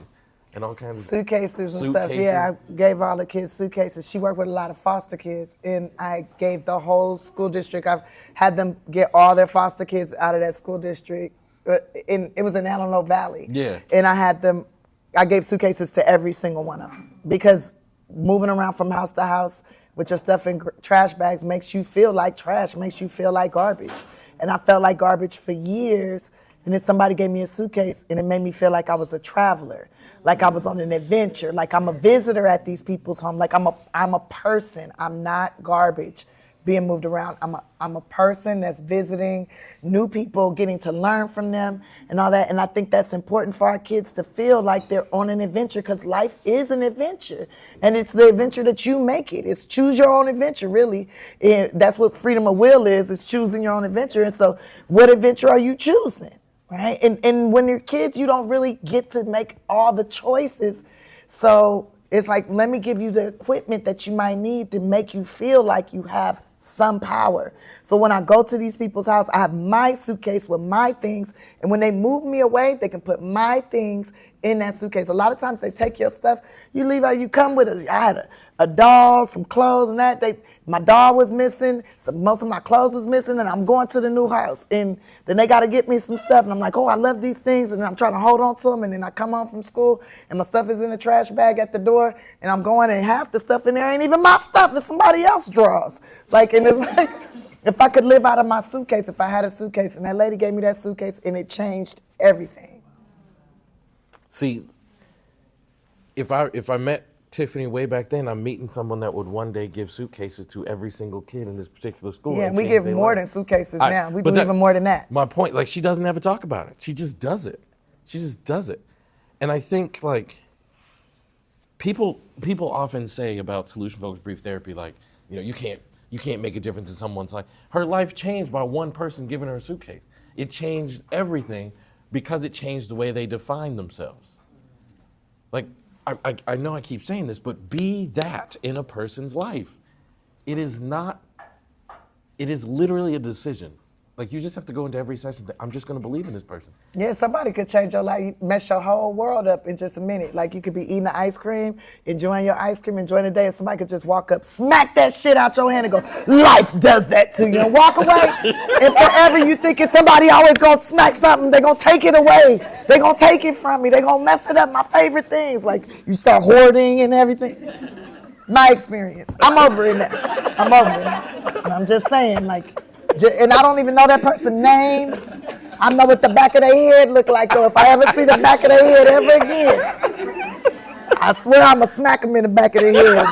and all kinds of suitcases and stuff. Yeah, I gave all the kids suitcases. She worked with a lot of foster kids, and I gave the whole school district. I've had them get all their foster kids out of that school district. It was in Antelope Valley. Yeah. And I gave suitcases to every single one of them, because moving around from house to house with your stuff in trash bags makes you feel like trash, makes you feel like garbage. And I felt like garbage for years. And then somebody gave me a suitcase, and it made me feel like I was a traveler, like I was on an adventure, like I'm a visitor at these people's home, like I'm a person. I'm not garbage being moved around. I'm a person that's visiting new people, getting to learn from them and all that. And I think that's important for our kids to feel like they're on an adventure, because life is an adventure. And it's the adventure that you make it. It's choose your own adventure, really. And that's what freedom of will is choosing your own adventure. And so what adventure are you choosing? Right? And when you're kids, you don't really get to make all the choices. So it's like, let me give you the equipment that you might need to make you feel like you have some power. So when I go to these people's house, I have my suitcase with my things. And when they move me away, they can put my things in that suitcase. A lot of times they take your stuff, you leave out, you come with it. I had a doll, some clothes and that. My doll was missing, so most of my clothes was missing, and I'm going to the new house. And then they got to get me some stuff, and I'm like, oh, I love these things, and I'm trying to hold on to them, and then I come home from school, and my stuff is in the trash bag at the door, and I'm going, and half the stuff in there ain't even my stuff, it's somebody else's drawers. Like, and it's like, if I could live out of my suitcase, if I had a suitcase, and that lady gave me that suitcase, and it changed everything. See, if I met Tiffany way back then, I'm meeting someone that would one day give suitcases to every single kid in this particular school. Yeah, and we give more than suitcases now. We do but even more than that. My point, like, she doesn't ever talk about it. She just does it. She just does it. And I think, like, people often say about solution-focused brief therapy, like, you know, you can't make a difference in someone's life. Her life changed by one person giving her a suitcase. It changed everything because it changed the way they define themselves. Like, I know I keep saying this, but be that in a person's life. It is literally a decision. Like, you just have to go into every session, I'm just going to believe in this person. Yeah, somebody could change your life, mess your whole world up in just a minute. Like, you could be eating the ice cream, enjoying your ice cream, enjoying the day, and somebody could just walk up, smack that shit out your hand and go, life does that to you, and walk away. And forever you thinking somebody always gonna smack something, they gonna take it away. They gonna take it from me. They gonna mess it up, my favorite things. Like, you start hoarding and everything. My experience. I'm over it now. I'm over it now. And I'm just saying, like, and I don't even know that person's name. I know what the back of their head look like, though. If I ever see the back of their head ever again, I swear I'm going to smack them in the back of their head.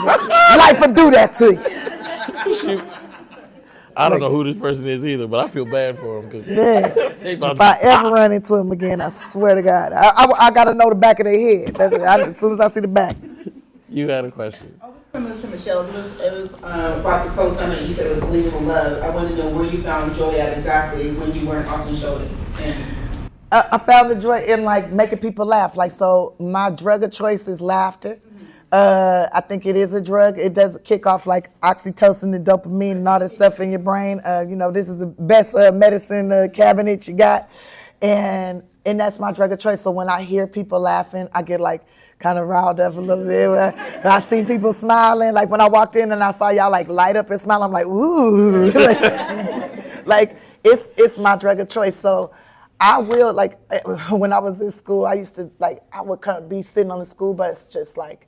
Life will do that to you. Shoot. I don't know who this person is either, but I feel bad for them. Yeah. If I ever run into them again, I swear to God, I got to know the back of their head. That's it. As soon as I see the back. You had a question. Similar to Michelle's, it was about the Soul Summit. You said it was Believable Love. I wanted to know where you found joy at exactly when you weren't often showed it. I found the joy in, like, making people laugh. Like, so my drug of choice is laughter. I think it is a drug. It does kick off like oxytocin and dopamine and all that stuff in your brain. You know, this is the best medicine cabinet you got, and that's my drug of choice. So when I hear people laughing, I get like kind of riled up a little bit. I see people smiling. Like when I walked in and I saw y'all like light up and smile, I'm like, ooh. Like it's my drug of choice. So I will, like, when I was in school, I used to, like, I would be sitting on the school bus just like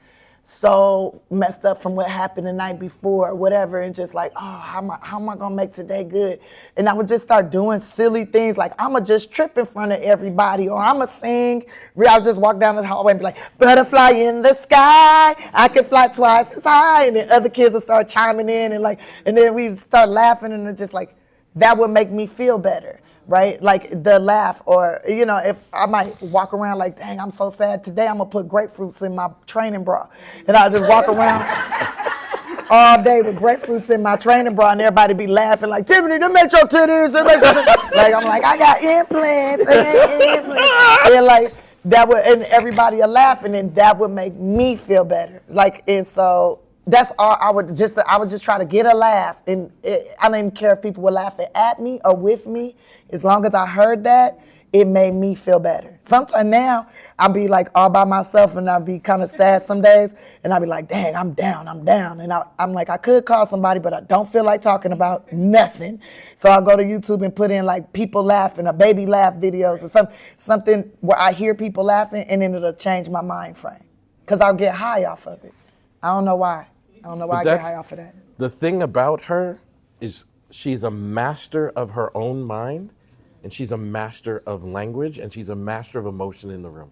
so messed up from what happened the night before or whatever, and just like, oh, how am I gonna make today good? And I would just start doing silly things like I'ma just trip in front of everybody, or I'ma sing. I would just walk down the hallway and be like, butterfly in the sky, I can fly twice as high, and then other kids would start chiming in, and then we'd start laughing, and it just like, that would make me feel better. Right? Like the laugh, or, you know, if I might walk around like, dang, I'm so sad today, I'm gonna put grapefruits in my training bra. And I'll just walk around all day with grapefruits in my training bra, and everybody be laughing like, Tiffany, them make your titties. Like, I'm like, I got implants. And like, that would, and everybody will laugh, and then that would make me feel better. Like, and so that's all. I would just try to get a laugh, and I didn't care if people were laughing at me or with me. As long as I heard that, it made me feel better. Sometimes now I'll be like all by myself and I'll be kind of sad some days and I'll be like, dang, I'm down. And I'm like, I could call somebody, but I don't feel like talking about nothing. So I'll go to YouTube and put in like people laughing or baby laugh videos or something where I hear people laughing and then it'll change my mind frame. Because I'll get high off of it. I don't know why. I get high off of that. The thing about her is she's a master of her own mind, and she's a master of language, and she's a master of emotion in the room.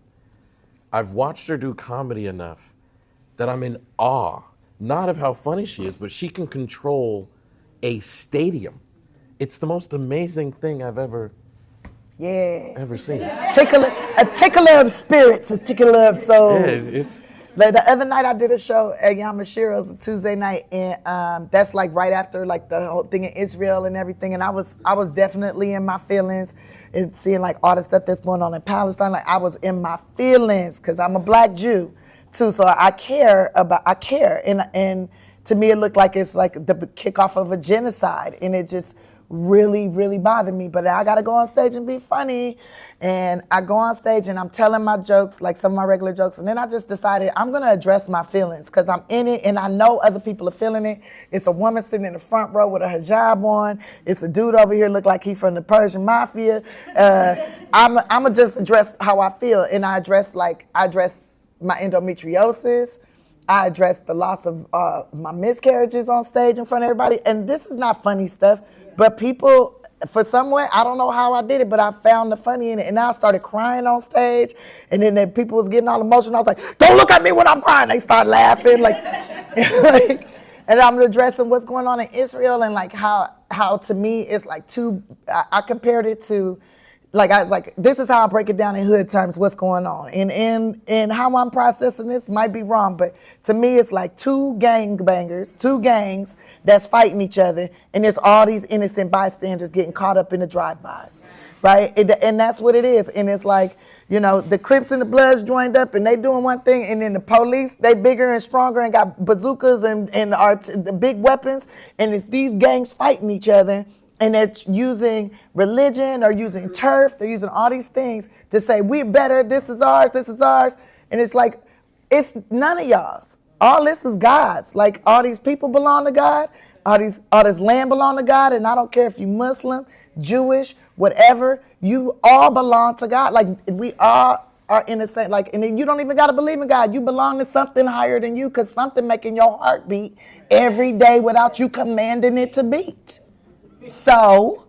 I've watched her do comedy enough that I'm in awe, not of how funny she is, but she can control a stadium. It's the most amazing thing I've ever seen. A tickler of spirits, a tickler of souls. Yeah, it's Like the other night I did a show at Yamashiro's a Tuesday night, and that's like right after like the whole thing in Israel and everything, and I was definitely in my feelings and seeing like all the stuff that's going on in Palestine. Like I was in my feelings because I'm a Black Jew too, so I care, and to me it looked like it's like the kickoff of a genocide, and it just really, really bothered me. But I got to go on stage and be funny. And I go on stage and I'm telling my jokes, like some of my regular jokes. And then I just decided I'm going to address my feelings because I'm in it and I know other people are feeling it. It's a woman sitting in the front row with a hijab on. It's a dude over here look like he's from the Persian Mafia. I'm going to just address how I feel. And I address my endometriosis. I addressed the loss of my miscarriages on stage in front of everybody. And this is not funny stuff. But people, for some way, I don't know how I did it, but I found the funny in it. And then I started crying on stage. And then the people was getting all emotional. I was like, don't look at me when I'm crying. They start laughing. And I'm addressing what's going on in Israel and like how to me it's like I compared it to, like I was like, this is how I break it down in hood terms, what's going on. And how I'm processing this might be wrong, but to me it's like two gangs that's fighting each other, and there's all these innocent bystanders getting caught up in the drive-bys, right? And that's what it is. And it's like, you know, the Crips and the Bloods joined up and they doing one thing, and then the police, they bigger and stronger and got bazookas and the big weapons, and it's these gangs fighting each other. And they're using religion or using turf. They're using all these things to say, we're better, this is ours. And it's like, it's none of y'all's. All this is God's. Like, all these people belong to God. All this land belong to God. And I don't care if you're Muslim, Jewish, whatever. You all belong to God. Like, we all are in the same, like, and then you don't even got to believe in God. You belong to something higher than you because something making your heart beat every day without you commanding it to beat. So,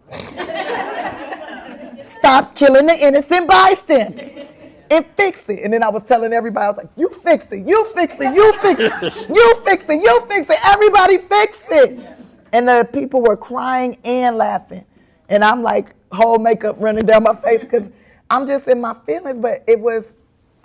stop killing the innocent bystanders. It fixed it. And then I was telling everybody, I was like, you fix it, you fix it, you fix it, you fix it, you fix it, everybody fix it. And the people were crying and laughing. And I'm like, whole makeup running down my face because I'm just in my feelings. But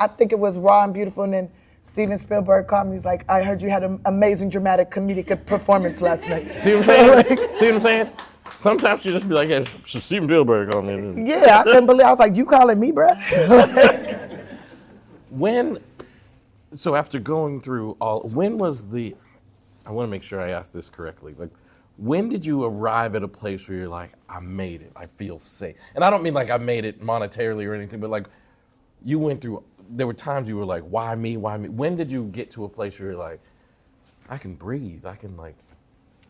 I think it was raw and beautiful. And then Steven Spielberg called me. He's like, I heard you had an amazing dramatic comedic performance last night. See what I'm saying? See what I'm saying? Sometimes she just be like, hey, Steven Spielberg on me. Yeah, I couldn't believe. I was like, you calling me, bro? So after going through I want to make sure I ask this correctly. Like, when did you arrive at a place where you're like, I made it, I feel safe? And I don't mean like I made it monetarily or anything, but like there were times you were like, why me? When did you get to a place where you're like, I can breathe, I can like.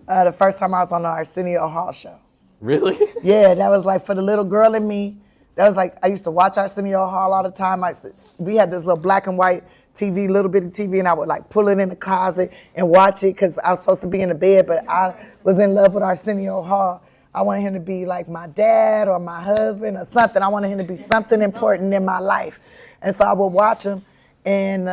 The first time I was on the Arsenio Hall show. Really? Yeah, that was like for the little girl in me. That was like, I used to watch Arsenio Hall all the time. We had this little black and white TV, little bitty TV, and I would like pull it in the closet and watch it because I was supposed to be in the bed, but I was in love with Arsenio Hall. I wanted him to be like my dad or my husband or something. I wanted him to be something important in my life. And so I would watch him and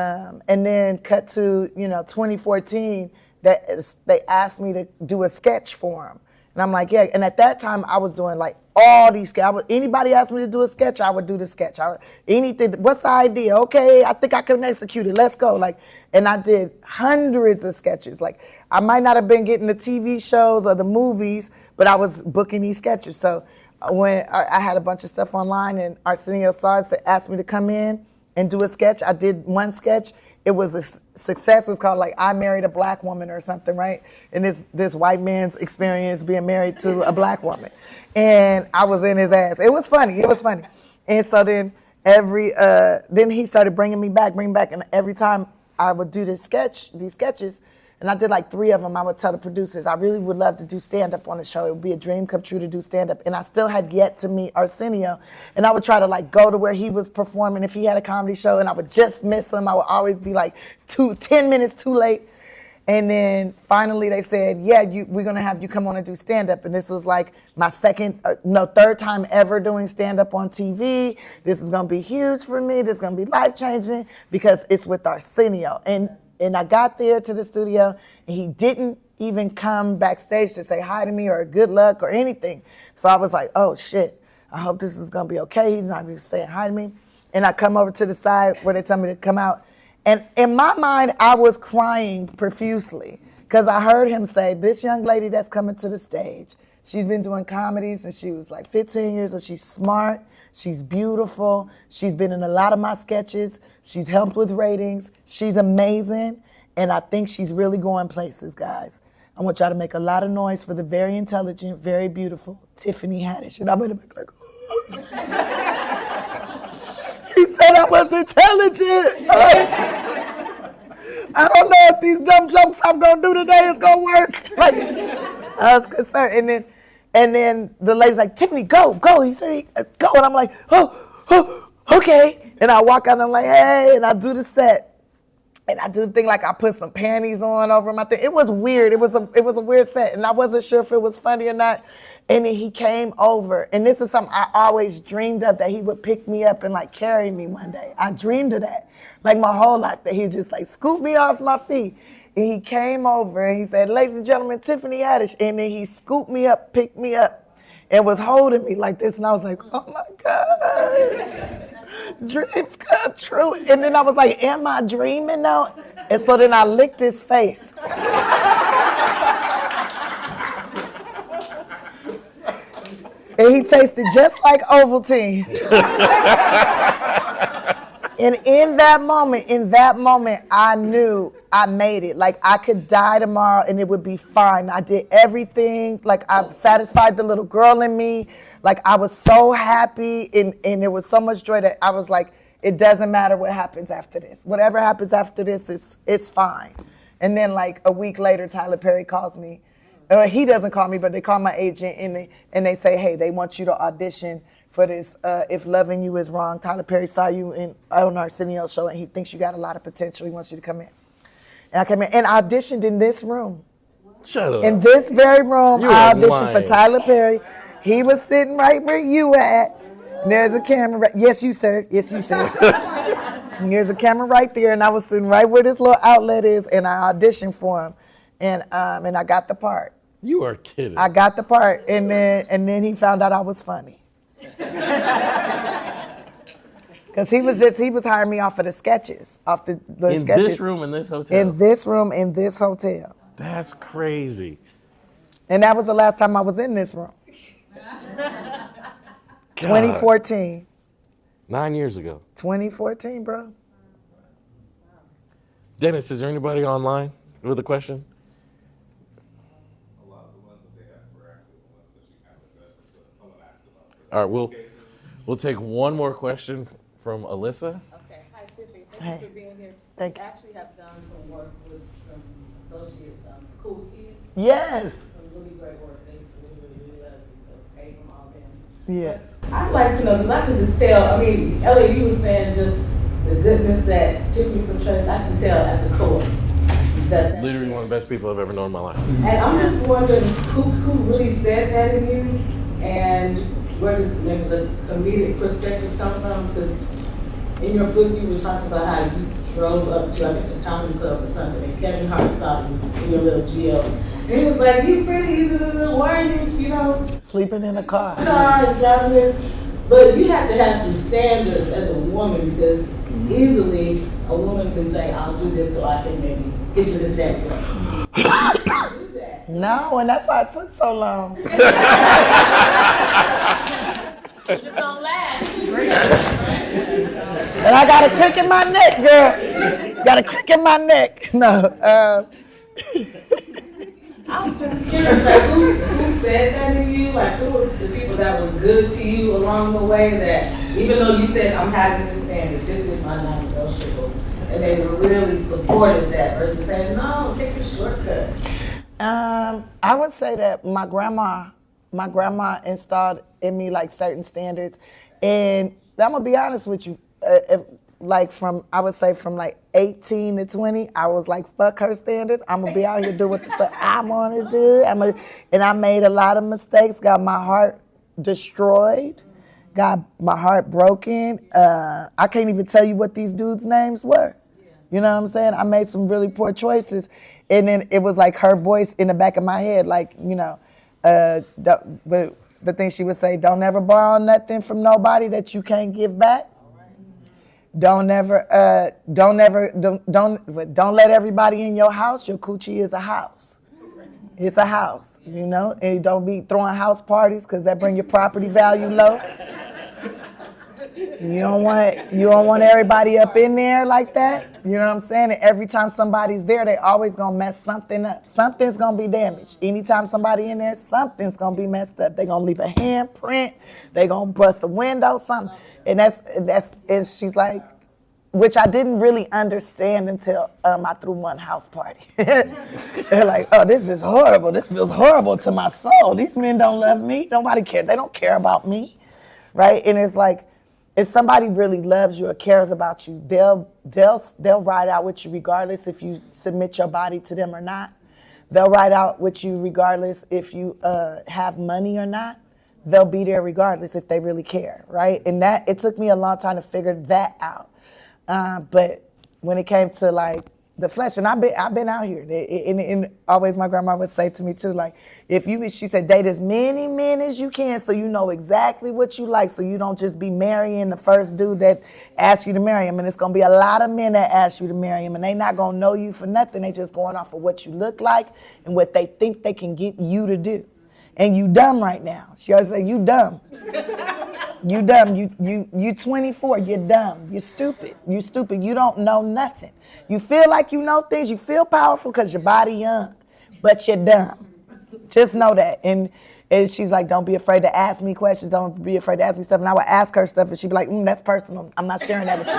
then cut to, 2014, they asked me to do a sketch for him. And I'm like, yeah. And at that time, I was doing like all these sketches. Anybody asked me to do a sketch, I would do the sketch. Anything, what's the idea? Okay, I think I can execute it. Let's go. And I did hundreds of sketches. Like, I might not have been getting the TV shows or the movies, but I was booking these sketches. So when I had a bunch of stuff online and Arsenio saw it, asked me to come in and do a sketch. I did one sketch. It was a success. It was called like I Married a Black Woman or something, right? And this white man's experience being married to a black woman. And I was in his ass. It was funny. And so then then he started bringing me back, and every time I would do these sketches, and I did like 3 of them, I would tell the producers, I really would love to do stand-up on the show. It would be a dream come true to do stand-up. And I still had yet to meet Arsenio. And I would try to like go to where he was performing if he had a comedy show, and I would just miss him. I would always be like 10 minutes too late. And then finally they said, yeah, we're gonna have you come on and do stand-up. And this was like my third time ever doing stand-up on TV. This is gonna be huge for me. This is gonna be life-changing because it's with Arsenio. And I got there to the studio, and he didn't even come backstage to say hi to me or good luck or anything. So I was like, oh shit, I hope this is gonna be okay. He's not even saying hi to me. And I come over to the side where they tell me to come out. And in my mind, I was crying profusely because I heard him say, this young lady that's coming to the stage, she's been doing comedy since she was like 15 years old. She's smart, she's beautiful, she's been in a lot of my sketches, she's helped with ratings, she's amazing, and I think she's really going places, guys. I want y'all to make a lot of noise for the very intelligent, very beautiful Tiffany Haddish. And I'm in the back like, he said I was intelligent. I don't know if these dumb jokes I'm gonna do today is gonna work. Like, I was concerned. And then the lady's like, Tiffany, go. He said, go. And I'm like, oh, okay. And I walk out and I'm like, hey, and I do the set. And I do the thing like I put some panties on over my thing. It was weird. It was a weird set. And I wasn't sure if it was funny or not. And then he came over. And this is something I always dreamed of, that he would pick me up and like carry me one day. I dreamed of that. Like my whole life, that he'd just like scoop me off my feet. And he came over and he said, ladies and gentlemen, Tiffany Haddish. And then he scooped me up, picked me up, and was holding me like this. And I was like, oh my God. Dreams come true. And then I was like, am I dreaming now? And so then I licked his face. And he tasted just like Ovaltine. And in that moment, I knew I made it. Like I could die tomorrow and it would be fine. I did everything. Like I satisfied the little girl in me. Like I was so happy and there was so much joy that I was like, it doesn't matter what happens after this. Whatever happens after this, it's fine. And then like a week later, Tyler Perry calls me. He doesn't call me, but they call my agent and they say, hey, they want you to audition for this If Loving You Is Wrong. Tyler Perry saw you on Arsenio's show and he thinks you got a lot of potential. He wants you to come in. And I came in and auditioned in this room. Shut up. In this very room, I auditioned lying. for Tyler Perry. He was sitting right where you at. And there's a camera. Yes, you, sir. Yes, you, sir. And there's a camera right there, and I was sitting right where this little outlet is, and I auditioned for him, and I got the part. You are kidding. I got the part, and then he found out I was funny. Because he was hiring me off of the sketches, off the in sketches. this room, in this hotel? In this room, in this hotel. That's crazy. And that was the last time I was in this room. 2014. 9 years ago. 2014, bro. Dennis, is there anybody online with a question? A lot of the ones that they asked were actually the ones that she kind of said that someone asked about. All right, we'll take one more question from Alyssa. Okay, hi Tiffany, Hey. thank you for being here. Thank you. I actually have done some work with some associates, cool kids. Yes. Some really great work. They really love you, so pay them all them. Yes. I'd like to know, because I can just tell, I mean, Elliott, you were saying just the goodness that Tiffany portrays, I can tell at the core. That Literally one of the best people I've ever known in my life. And I'm just wondering who really fed that in you, and where does maybe the comedic perspective come from? Because in your book you were talking about how you drove up to, I think, a comedy club or something, and Kevin Hart saw you in your little Geo. And he was like, you pretty, why are you, Sleeping in a car. driving this? But you have to have some standards as a woman, because easily a woman can say, I'll do this so I can maybe get to this next level. Do that. No, and that's why it took so long. Just don't laugh. And I got a crick in my neck, girl. Got a crick in my neck. No. I'm just curious, like, who fed fed that in you? Like, who were the people that were good to you along the way that, even though you said, I'm having this standard, this is my non-negotiable, and they really supported that versus saying, no, take the shortcut? I would say that my grandma installed in me like certain standards, and I'm gonna be honest with you. I would say from like 18 to 20, I was like, fuck her standards. I'm gonna be out here do what the fuck I wanna do. And I made a lot of mistakes, got my heart destroyed, got my heart broken. I can't even tell you what these dudes' names were. You know what I'm saying? I made some really poor choices. And then it was like her voice in the back of my head, like, but the thing she would say, don't ever borrow nothing from nobody that you can't give back. Don't let everybody in your house. Your coochie is a house. It's a house, and don't be throwing house parties because that bring your property value low. You don't want everybody up in there like that. You know what I'm saying? And every time somebody's there, they always gonna mess something up. Something's gonna be damaged. Anytime somebody in there, something's gonna be messed up. They gonna leave a handprint. They gonna bust a window, something. And she's like, which I didn't really understand until I threw one house party. They're like, oh, this is horrible. This feels horrible to my soul. These men don't love me. Nobody cares. They don't care about me, right? And it's like, if somebody really loves you or cares about you, they'll ride out with you regardless if you submit your body to them or not. They'll ride out with you regardless if you have money or not. They'll be there regardless if they really care, right? And it took me a long time to figure that out. But when it came to like the flesh, and I've been out here, and always my grandma would say to me too, like, she said, date as many men as you can so you know exactly what you like, so you don't just be marrying the first dude that asks you to marry him. And it's gonna be a lot of men that ask you to marry him, and they not gonna know you for nothing. They just going off of what you look like and what they think they can get you to do. And you dumb right now. She always say, you dumb. You dumb. You 24. You're dumb. You're stupid. You stupid. You don't know nothing. You feel like you know things. You feel powerful because your body young, but you're dumb. Just know that. And she's like, don't be afraid to ask me questions. Don't be afraid to ask me stuff. And I would ask her stuff, and she'd be like, that's personal. I'm not sharing that with you.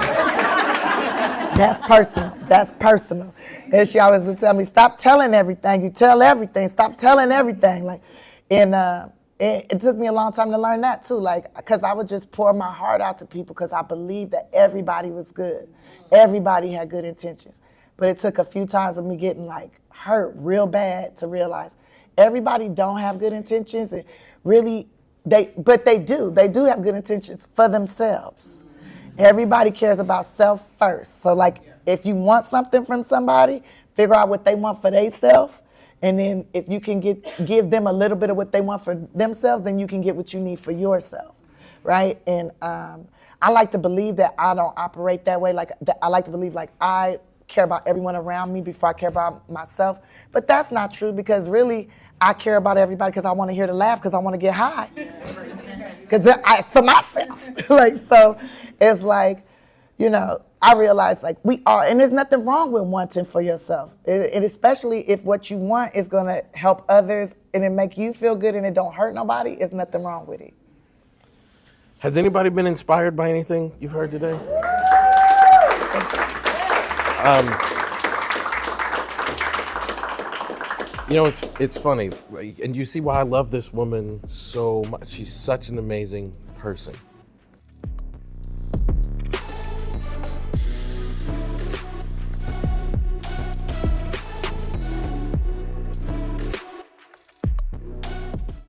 That's personal. That's personal. And she always would tell me, stop telling everything. You tell everything. Stop telling everything. Like. And it took me a long time to learn that too, like, because I would just pour my heart out to people because I believed that everybody was good. Everybody had good intentions. But it took a few times of me getting like hurt real bad to realize everybody don't have good intentions, and really they do have good intentions for themselves. Everybody cares about self first. So like if you want something from somebody, figure out what they want for themselves. And then if you can give them a little bit of what they want for themselves, then you can get what you need for yourself, right? And I like to believe that I don't operate that way. I like to believe like I care about everyone around me before I care about myself. But that's not true, because really I care about everybody because I want to hear the laugh, because I want to get high. Because for myself. Like, so it's like, I realize like we are, and there's nothing wrong with wanting for yourself. And especially if what you want is going to help others and it make you feel good and it don't hurt nobody, there's nothing wrong with it. Has anybody been inspired by anything you've heard today? It's funny, and you see why I love this woman so much. She's such an amazing person.